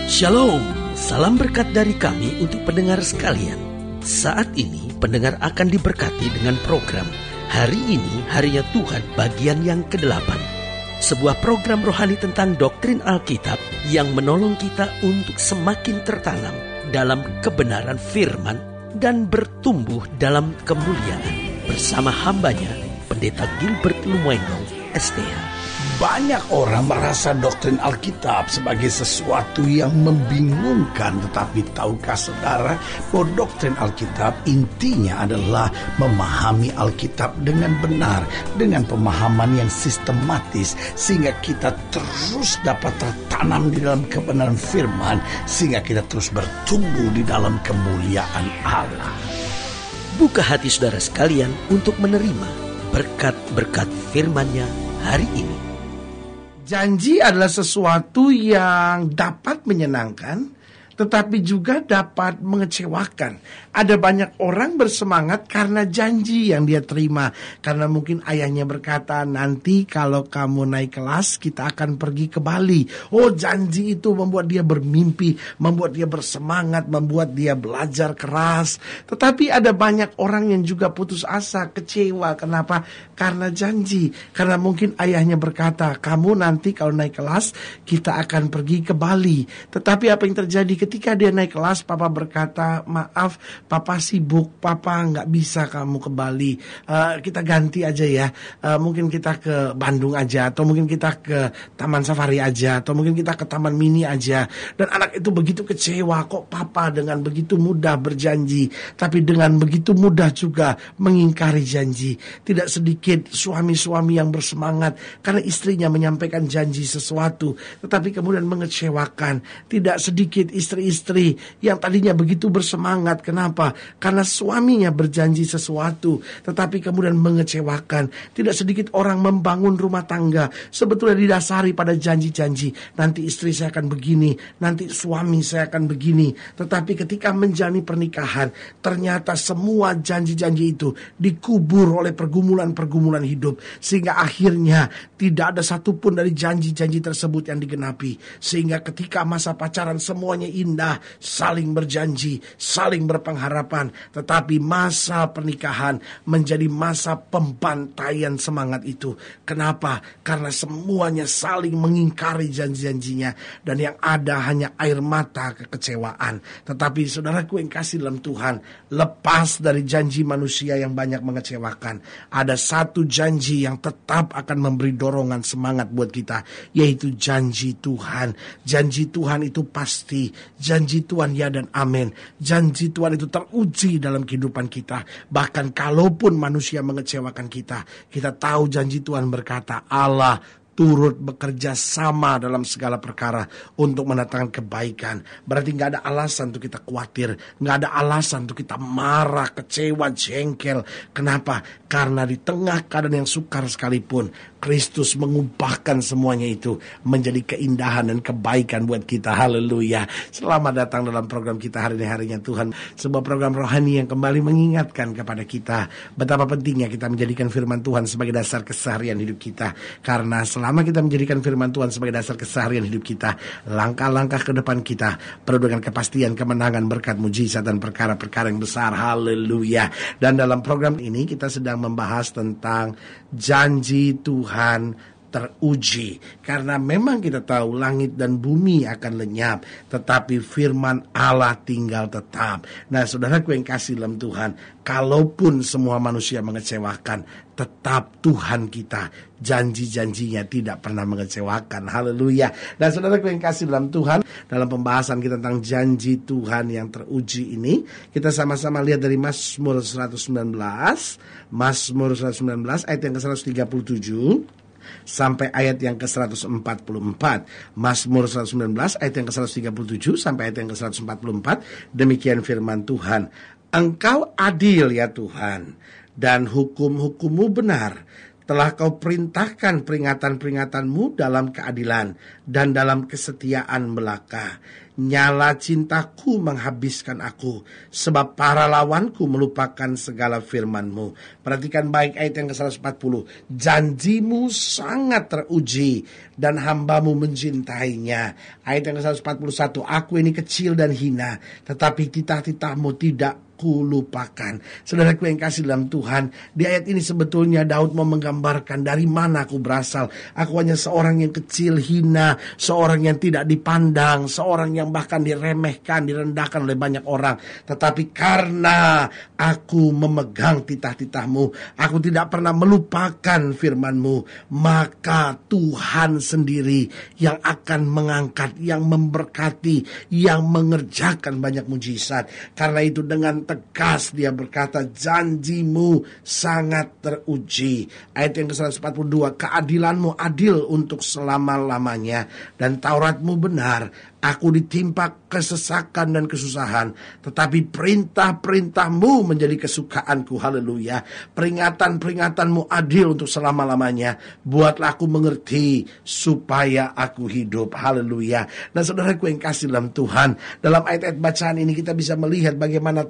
Shalom, salam berkat dari kami untuk pendengar sekalian. Saat ini pendengar akan diberkati dengan program Hari Ini Harinya Tuhan bagian yang ke-8. Sebuah program rohani tentang doktrin Alkitab yang menolong kita untuk semakin tertanam dalam kebenaran firman dan bertumbuh dalam kemuliaan. Bersama hambanya, Pendeta Gilbert Lumwendong, STH. Banyak orang merasa doktrin Alkitab sebagai sesuatu yang membingungkan. Tetapi tahukah saudara bahwa doktrin Alkitab intinya adalah memahami Alkitab dengan benar, dengan pemahaman yang sistematis, sehingga kita terus dapat tertanam di dalam kebenaran firman, sehingga kita terus bertumbuh di dalam kemuliaan Allah. Buka hati saudara sekalian untuk menerima berkat-berkat firman-Nya hari ini. Janji adalah sesuatu yang dapat menyenangkan, tetapi juga dapat mengecewakan. Ada banyak orang bersemangat karena janji yang dia terima. Karena mungkin ayahnya berkata, nanti kalau kamu naik kelas, kita akan pergi ke Bali. Oh, janji itu membuat dia bermimpi, membuat dia bersemangat, membuat dia belajar keras. Tetapi ada banyak orang yang juga putus asa, kecewa. Kenapa? Karena janji. Karena mungkin ayahnya berkata, kamu nanti kalau naik kelas, kita akan pergi ke Bali. Tetapi apa yang terjadi? Ketika dia naik kelas, papa berkata, maaf, papa sibuk, papa nggak bisa kamu ke Bali. Kita ganti aja ya. Mungkin kita ke Bandung aja, atau mungkin kita ke Taman Safari aja, atau mungkin kita ke Taman Mini aja. Dan anak itu begitu kecewa, kok papa dengan begitu mudah berjanji, tapi dengan begitu mudah juga mengingkari janji. Tidak sedikit suami-suami yang bersemangat karena istrinya menyampaikan janji sesuatu, tetapi kemudian mengecewakan. Tidak sedikit istri-istri yang tadinya begitu bersemangat. Kenapa? Karena suaminya berjanji sesuatu, tetapi kemudian mengecewakan. Tidak sedikit orang membangun rumah tangga sebetulnya didasari pada janji-janji. Nanti istri saya akan begini, nanti suami saya akan begini. Tetapi ketika menjalani pernikahan, ternyata semua janji-janji itu dikubur oleh pergumulan-pergumulan hidup, sehingga akhirnya tidak ada satupun dari janji-janji tersebut yang digenapi. Sehingga ketika masa pacaran semuanya indah, saling berjanji, saling berpengharapan, tetapi masa pernikahan menjadi masa pembantaian semangat itu. Kenapa? Karena semuanya saling mengingkari janji-janjinya, dan yang ada hanya air mata kekecewaan. Tetapi saudaraku yang kasih dalam Tuhan, lepas dari janji manusia yang banyak mengecewakan, ada satu janji yang tetap akan memberi dorongan semangat buat kita, yaitu janji Tuhan. Janji Tuhan itu pasti, janji Tuhan ya dan amin. Janji Tuhan itu teruji dalam kehidupan kita. Bahkan kalaupun manusia mengecewakan kita, kita tahu janji Tuhan berkata, Allah turut bekerja sama dalam segala perkara untuk mendatangkan kebaikan. Berarti gak ada alasan untuk kita khawatir, gak ada alasan untuk kita marah, kecewa, jengkel. Kenapa? Karena di tengah keadaan yang sukar sekalipun, Kristus mengubahkan semuanya itu menjadi keindahan dan kebaikan buat kita. Haleluya. Selamat datang dalam program kita Hari Ini Harinya Tuhan. Sebuah program rohani yang kembali mengingatkan kepada kita betapa pentingnya kita menjadikan firman Tuhan sebagai dasar keseharian hidup kita. Karena selama kita menjadikan firman Tuhan sebagai dasar keseharian hidup kita, langkah-langkah ke depan kita penuh dengan kepastian, kemenangan, berkat, mujizat, dan perkara-perkara yang besar. Haleluya. Dan dalam program ini kita sedang membahas tentang janji Tuhan teruji. Karena memang kita tahu langit dan bumi akan lenyap, tetapi firman Allah tinggal tetap. Nah, saudaraku yang kasih dalam Tuhan, kalaupun semua manusia mengecewakan, tetap Tuhan kita, janji-janjinya tidak pernah mengecewakan. Haleluya. Dan saudaraku yang kasih dalam Tuhan, dalam pembahasan kita tentang janji Tuhan yang teruji ini, kita sama-sama lihat dari Mazmur 119 ayat yang ke-137 sampai ayat yang ke-144. Mazmur 119 ayat yang ke-137 sampai ayat yang ke-144. Demikian firman Tuhan. Engkau adil ya Tuhan, dan hukum-hukummu benar. Telah kau perintahkan peringatan-peringatanmu dalam keadilan dan dalam kesetiaan belaka. Nyala cintaku menghabiskan aku, sebab para lawanku melupakan segala firman-Mu. Perhatikan baik ayat yang ke-140. Janjimu sangat teruji, dan hambamu mencintainya. Ayat yang ke-141, aku ini kecil dan hina, tetapi titah-titahmu tidak kulupakan. Saudaraku yang kasih dalam Tuhan, di ayat ini sebetulnya Daud mau menggambarkan dari mana aku berasal. Aku hanya seorang yang kecil, hina, seorang yang tidak dipandang, seorang yang bahkan diremehkan, direndahkan oleh banyak orang. Tetapi karena aku memegang titah-titahmu, aku tidak pernah melupakan firman-Mu, maka Tuhan sendiri yang akan mengangkat, yang memberkati, yang mengerjakan banyak mujizat. Karena itu dengan tegas dia berkata, janjimu sangat teruji. Ayat yang ke-142, keadilanmu adil untuk selama-lamanya, dan Tauratmu benar. Aku ditimpa kesesakan dan kesusahan, tetapi perintah-perintahmu menjadi kesukaanku. Haleluya. Peringatan-peringatanmu adil untuk selama-lamanya. Buatlah aku mengerti supaya aku hidup. Haleluya. Dan saudaraku yang kasih dalam Tuhan, dalam ayat-ayat bacaan ini kita bisa melihat bagaimana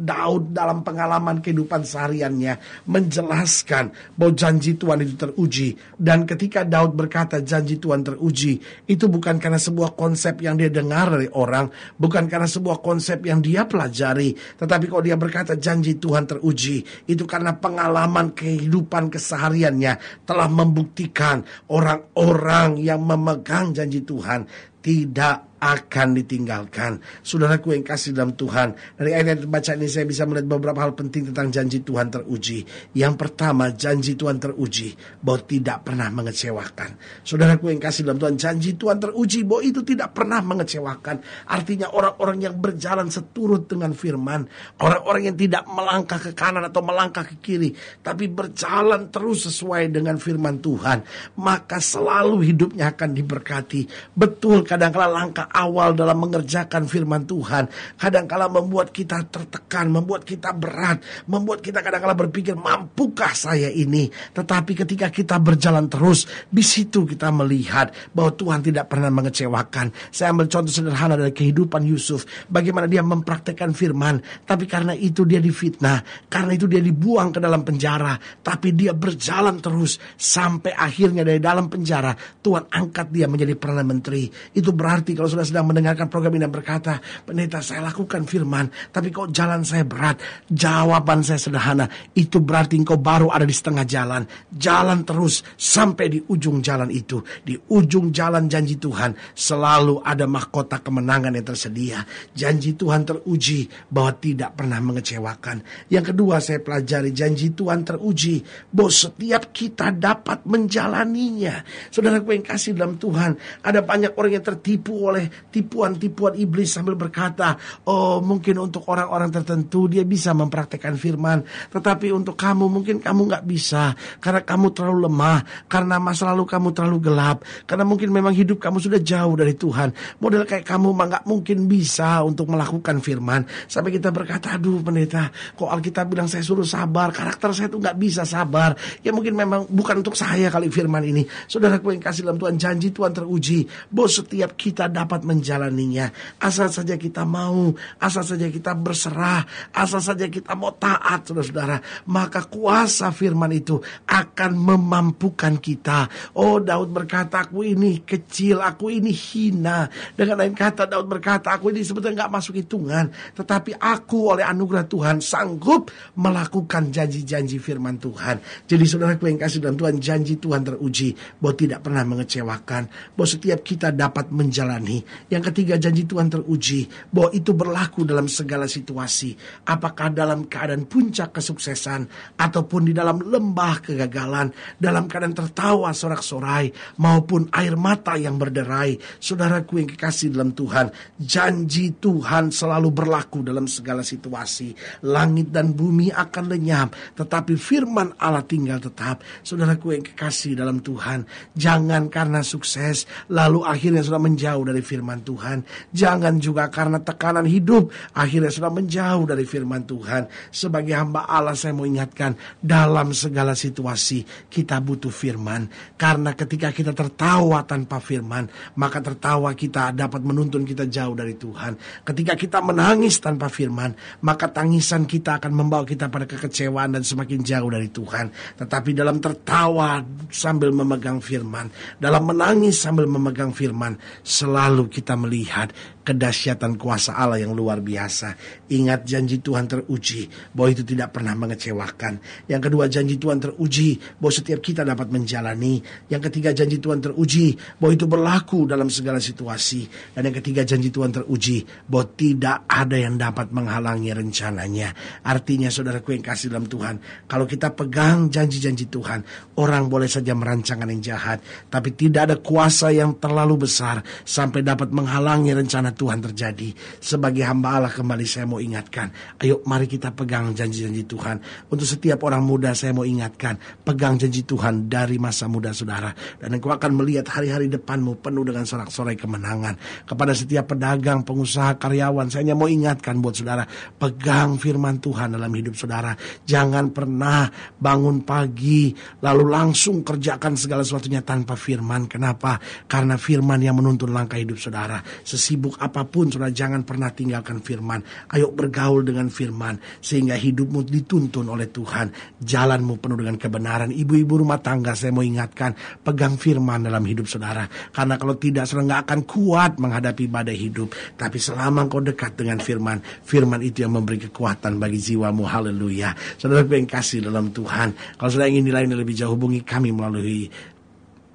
Daud dalam pengalaman kehidupan sehariannya menjelaskan bahwa janji Tuhan itu teruji. Dan ketika Daud berkata janji Tuhan teruji, itu bukan karena sebuah konsep yang dia dengar dari orang, bukan karena sebuah konsep yang dia pelajari, tetapi kalau dia berkata janji Tuhan teruji, itu karena pengalaman kehidupan kesehariannya telah membuktikan orang-orang yang memegang janji Tuhan tidak akan ditinggalkan. Saudaraku yang kasih dalam Tuhan, dari ayat bacaan ini saya bisa melihat beberapa hal penting tentang janji Tuhan teruji. Yang pertama, janji Tuhan teruji bahwa tidak pernah mengecewakan. Saudaraku yang kasih dalam Tuhan, janji Tuhan teruji bahwa itu tidak pernah mengecewakan. Artinya orang-orang yang berjalan seturut dengan firman, orang-orang yang tidak melangkah ke kanan atau melangkah ke kiri, tapi berjalan terus sesuai dengan firman Tuhan, maka selalu hidupnya akan diberkati. Betul, kadang-kala langkah awal dalam mengerjakan firman Tuhan kadang-kala membuat kita tertekan, membuat kita berat, membuat kita kadang-kala berpikir, mampukah saya ini? Tetapi ketika kita berjalan terus, di situ kita melihat bahwa Tuhan tidak pernah mengecewakan. Saya ambil contoh sederhana dari kehidupan Yusuf, bagaimana dia mempraktekkan firman, tapi karena itu dia difitnah, karena itu dia dibuang ke dalam penjara, tapi dia berjalan terus sampai akhirnya dari dalam penjara Tuhan angkat dia menjadi perdana menteri. Itu berarti kalau sudah sedang mendengarkan program ini dan berkata, pendeta saya lakukan firman, tapi kok jalan saya berat, jawaban saya sederhana, itu berarti engkau baru ada di setengah jalan. Jalan terus sampai di ujung jalan itu. Di ujung jalan janji Tuhan selalu ada mahkota kemenangan yang tersedia. Janji Tuhan teruji bahwa tidak pernah mengecewakan. Yang kedua saya pelajari, janji Tuhan teruji bahwa setiap kita dapat menjalaninya. Saudaraku yang kasih dalam Tuhan, ada banyak orang yang tertipu oleh tipuan-tipuan iblis sambil berkata, oh mungkin untuk orang-orang tertentu dia bisa mempraktekkan firman, tetapi untuk kamu mungkin kamu gak bisa, karena kamu terlalu lemah, karena masa lalu kamu terlalu gelap, karena mungkin memang hidup kamu sudah jauh dari Tuhan. Model kayak kamu mah gak mungkin bisa untuk melakukan firman. Sampai kita berkata, aduh pendeta, kok Alkitab bilang saya suruh sabar, karakter saya tuh gak bisa sabar. Ya mungkin memang bukan untuk saya kali firman ini. Saudaraku yang kasih dalam Tuhan, janji Tuhan teruji bahwa setiap kita dapat menjalaninya. Asal saja kita mau, asal saja kita berserah, asal saja kita mau taat, saudara-saudara, maka kuasa firman itu akan memampukan kita. Oh, Daud berkata, aku ini kecil, aku ini hina. Dengan lain kata, Daud berkata, aku ini sebetulnya gak masuk hitungan, tetapi aku oleh anugerah Tuhan sanggup melakukan janji-janji firman Tuhan. Jadi saudaraku yang kasih dalam Tuhan, janji Tuhan teruji bahwa tidak pernah mengecewakan, bahwa setiap kita dapat menjalani. Yang ketiga, janji Tuhan teruji bahwa itu berlaku dalam segala situasi. Apakah dalam keadaan puncak kesuksesan ataupun di dalam lembah kegagalan, dalam keadaan tertawa sorak-sorai maupun air mata yang berderai. Saudaraku yang kekasih dalam Tuhan, janji Tuhan selalu berlaku dalam segala situasi. Langit dan bumi akan lenyap, tetapi firman Allah tinggal tetap. Saudaraku yang kekasih dalam Tuhan, jangan karena sukses lalu akhirnya sudah menjauh dari firman Tuhan. Jangan juga karena tekanan hidup akhirnya sudah menjauh dari firman Tuhan. Sebagai hamba Allah saya mau ingatkan, dalam segala situasi kita butuh firman. Karena ketika kita tertawa tanpa firman, maka tertawa kita dapat menuntun kita jauh dari Tuhan. Ketika kita menangis tanpa firman, maka tangisan kita akan membawa kita pada kekecewaan dan semakin jauh dari Tuhan. Tetapi dalam tertawa sambil memegang firman, dalam menangis sambil memegang firman, selalu kita melihat kedahsyatan kuasa Allah yang luar biasa. Ingat, janji Tuhan teruji bahwa itu tidak pernah mengecewakan. Yang kedua, janji Tuhan teruji bahwa setiap kita dapat menjalani. Yang ketiga, janji Tuhan teruji bahwa itu berlaku dalam segala situasi. Dan yang ketiga, janji Tuhan teruji bahwa tidak ada yang dapat menghalangi rencananya. Artinya saudaraku yang kasih dalam Tuhan, kalau kita pegang janji-janji Tuhan, orang boleh saja merancangkan yang jahat, tapi tidak ada kuasa yang terlalu besar sampai dapat menghalangi rencana Tuhan terjadi. Sebagai hamba Allah, kembali saya mau ingatkan, ayo mari kita pegang janji-janji Tuhan. Untuk setiap orang muda saya mau ingatkan, pegang janji Tuhan dari masa muda saudara, dan engkau akan melihat hari-hari depanmu penuh dengan sorak-sorai kemenangan. Kepada setiap pedagang, pengusaha, karyawan, saya hanya mau ingatkan buat saudara, pegang firman Tuhan dalam hidup saudara. Jangan pernah bangun pagi lalu langsung kerjakan segala sesuatunya tanpa firman. Kenapa? Karena firman yang menuntun langkah hidup saudara. Sesibuk apapun saudara, jangan pernah tinggalkan firman. Ayo bergaul dengan firman sehingga hidupmu dituntun oleh Tuhan, jalanmu penuh dengan kebenaran. Ibu-ibu rumah tangga, saya mau ingatkan, pegang firman dalam hidup saudara. Karena kalau tidak, saudara gak akan kuat menghadapi badai hidup. Tapi selama engkau dekat dengan firman, firman itu yang memberi kekuatan bagi jiwamu. Haleluya. Saudara yang kasih dalam Tuhan, kalau saudara ingin dilayani lebih jauh, hubungi kami melalui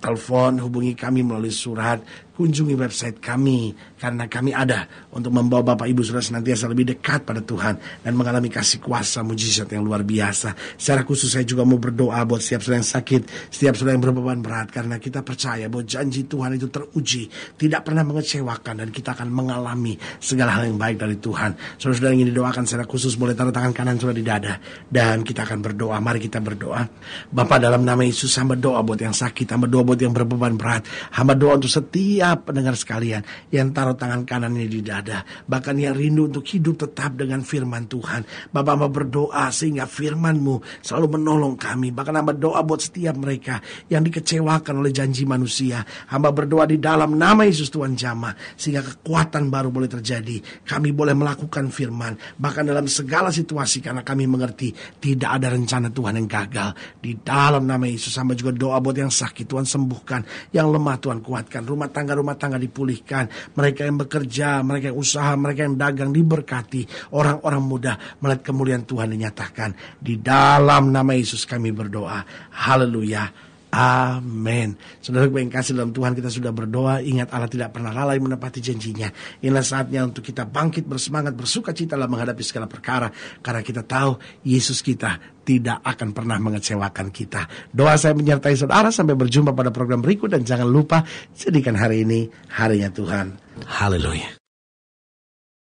telepon, hubungi kami melalui surat, kunjungi website kami, karena kami ada untuk membawa Bapak Ibu Saudara senantiasa lebih dekat pada Tuhan dan mengalami kasih kuasa mujizat yang luar biasa. Secara khusus saya juga mau berdoa buat setiap saudara yang sakit, setiap saudara yang berbeban berat, karena kita percaya bahwa janji Tuhan itu teruji, tidak pernah mengecewakan, dan kita akan mengalami segala hal yang baik dari Tuhan. Saudara-saudara yang ingin didoakan secara khusus boleh taruh tangan kanan saudara di dada, dan kita akan berdoa. Mari kita berdoa. Bapa, dalam nama Yesus, hamba doa buat yang sakit, hamba doa buat yang berbeban berat, hamba doa untuk setiap pendengar sekalian yang taruh tangan kanannya di dada, bahkan yang rindu untuk hidup tetap dengan firman Tuhan. Bapak, hamba berdoa sehingga firman-Mu selalu menolong kami. Bahkan hamba doa buat setiap mereka yang dikecewakan oleh janji manusia. Hamba berdoa di dalam nama Yesus Tuhan jamah, sehingga kekuatan baru boleh terjadi. Kami boleh melakukan firman bahkan dalam segala situasi, karena kami mengerti tidak ada rencana Tuhan yang gagal. Di dalam nama Yesus, hamba juga doa buat yang sakit, Tuhan sembuhkan, yang lemah Tuhan kuatkan, rumah tangga dipulihkan, mereka yang bekerja, mereka yang usaha, mereka yang dagang diberkati, orang-orang muda melihat kemuliaan Tuhan dinyatakan. Di dalam nama Yesus kami berdoa. Haleluya. Amin. Saudara yang kasih dalam Tuhan, kita sudah berdoa. Ingat, Allah tidak pernah lalai menepati janjinya. Inilah saatnya untuk kita bangkit bersemangat, bersuka cita dalam menghadapi segala perkara, karena kita tahu Yesus kita tidak akan pernah mengecewakan kita. Doa saya menyertai saudara. Sampai berjumpa pada program berikut, dan jangan lupa jadikan hari ini harinya Tuhan. Haleluya.